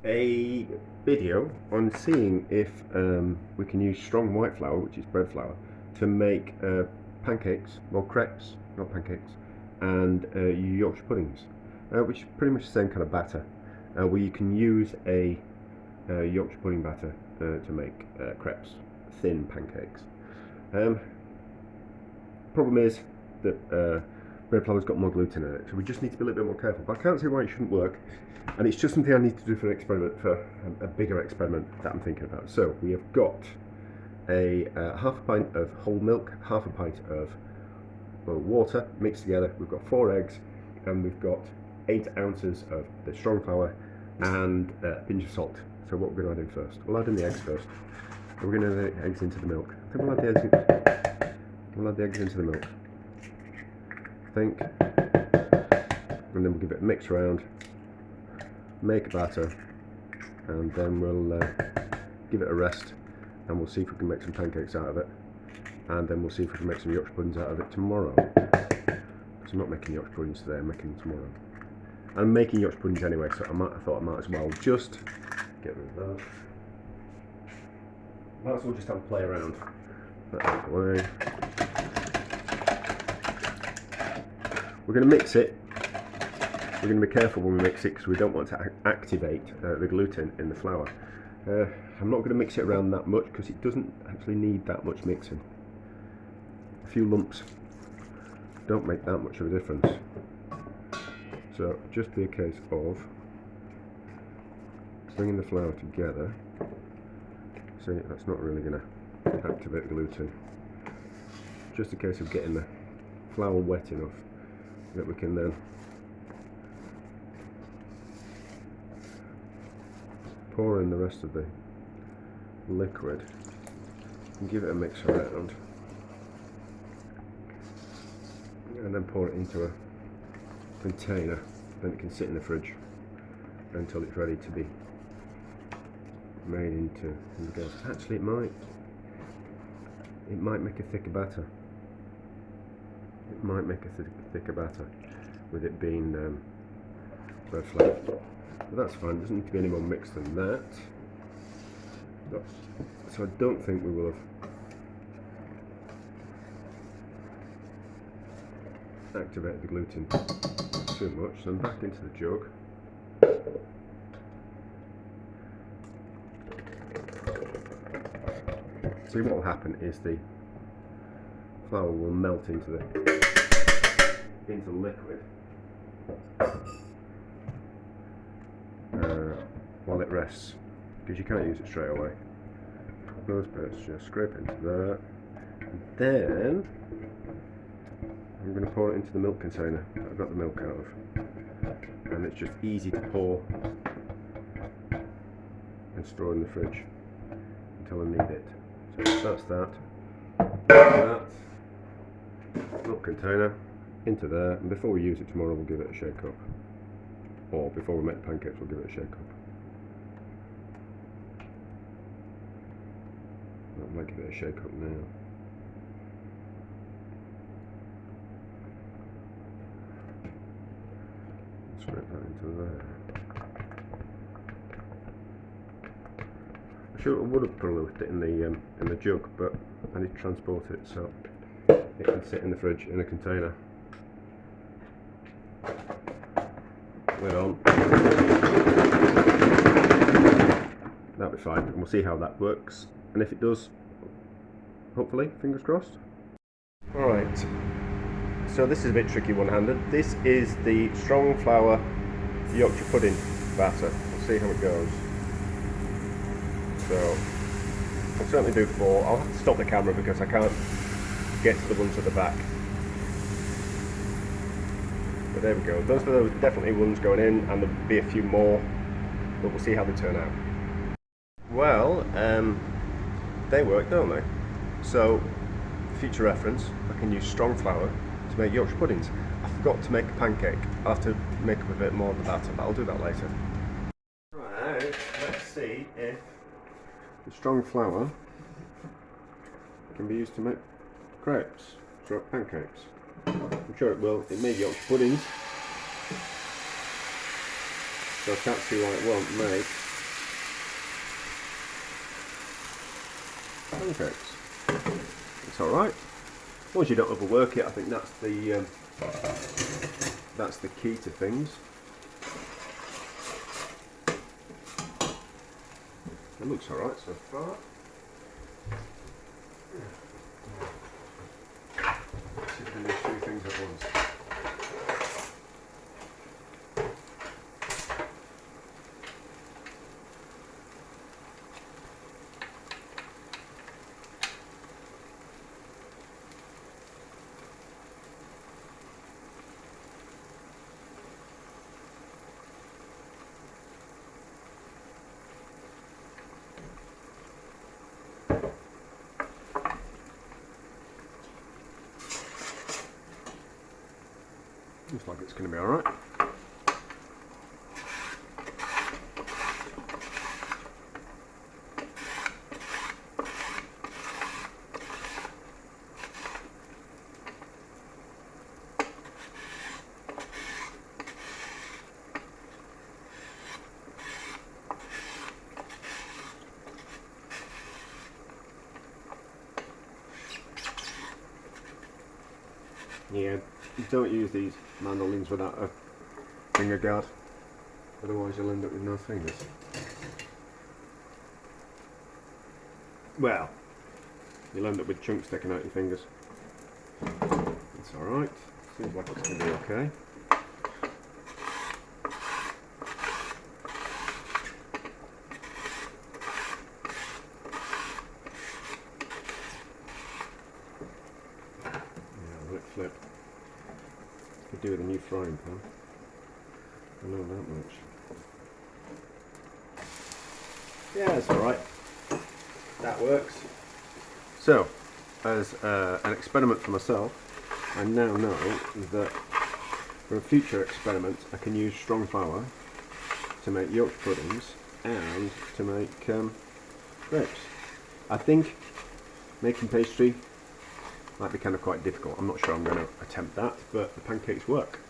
a video on seeing if we can use strong white flour, which is bread flour, to make pancakes, or crepes, not pancakes, and Yorkshire puddings, which is pretty much the same kind of batter, where you can use a Yorkshire pudding batter to make crepes, thin pancakes. Problem is that bread flour's got more gluten in it, so we just need to be a little bit more careful. But I can't see why it shouldn't work, and it's just something I need to do for an experiment, for a bigger experiment that I'm thinking about. So we have got a half a pint of whole milk, half a pint of water mixed together. We've got 4 eggs, and we've got 8 ounces of the strong flour and a pinch of salt. So what we're going to add in first? We'll add in the eggs first. And we're going to add the eggs into the milk. I think we'll add the eggs in. We'll add the eggs into the milk, I think, and then we'll give it a mix around, make a batter, and then we'll give it a rest, and we'll see if we can make some pancakes out of it, and then we'll see if we can make some Yorkshire puddings out of it tomorrow. Because I'm not making Yorkshire puddings today, I'm making them tomorrow. I'm making Yorkshire puddings anyway, so I thought I might as well just get rid of that. Might as well just have a play around. That out of the way. We're going to mix it. We're going to be careful when we mix it because we don't want to activate the gluten in the flour. I'm not going to mix it around that much because it doesn't actually need that much mixing. A few lumps don't make that much of a difference. So just be a case of bringing the flour together. See, that's not really going to activate the gluten. Just a case of getting the flour wet enough that we can then pour in the rest of the liquid and give it a mix around, and then pour it into a container. Then it can sit in the fridge until it's ready to be made into gas. Actually, it might make a thicker batter. It might make a thicker batter with it being bread flour. But that's fine, it doesn't need to be any more mixed than that. So I don't think we will have activated the gluten too much. So I'm back into the jug. See, what will happen is the flour will melt into the liquid while it rests, because you can't use it straight away. Those bits just scrape into that, and then I'm going to pour it into the milk container that I've got the milk out of, and it's just easy to pour and store in the fridge until I need it. So that's that milk container into there, and before we use it tomorrow we'll give it a shake up, or before we make pancakes we'll give it a shake up. I might give it a shake up now. Scrape that into there. I would have probably left it in the jug, but I need to transport it so it can sit in the fridge in a container. Lid on. That'll be fine, and we'll see how that works. And if it does, hopefully, fingers crossed. Alright, so this is a bit tricky one-handed. This is the strong flour Yorkshire pudding batter. We'll see how it goes. So, I'll certainly do 4. I'll have to stop the camera because I can't get to the ones at the back. But there we go. Those are definitely ones going in, and there'll be a few more, but we'll see how they turn out. Well, they work, don't they? So, for future reference, I can use strong flour to make Yorkshire puddings. I forgot to make a pancake. I'll have to make up a bit more of the batter, but I'll do that later. Right, let's see if the strong flour can be used to make crepes, or pancakes. I'm sure it will. It made Yorkshire puddings, so I can't see why it won't make pancakes. It's alright. As long as you don't overwork it, I think that's the key to things. It looks alright so far. Let's see if we can do two things at once. Looks like it's going to be alright. Yeah, don't use these mandolins without a finger guard, otherwise you'll end up with no fingers. Well, you'll end up with chunks sticking out your fingers. It's alright, seems like it's going to be okay. Flip. Could do with a new frying pan. I know that much. Yeah, it's alright. That works. So, as an experiment for myself, I now know that for a future experiment I can use strong flour to make Yorkshire puddings and to make crepes. I think making pastry might be kind of quite difficult. I'm not sure I'm going to attempt that, but the pancakes work.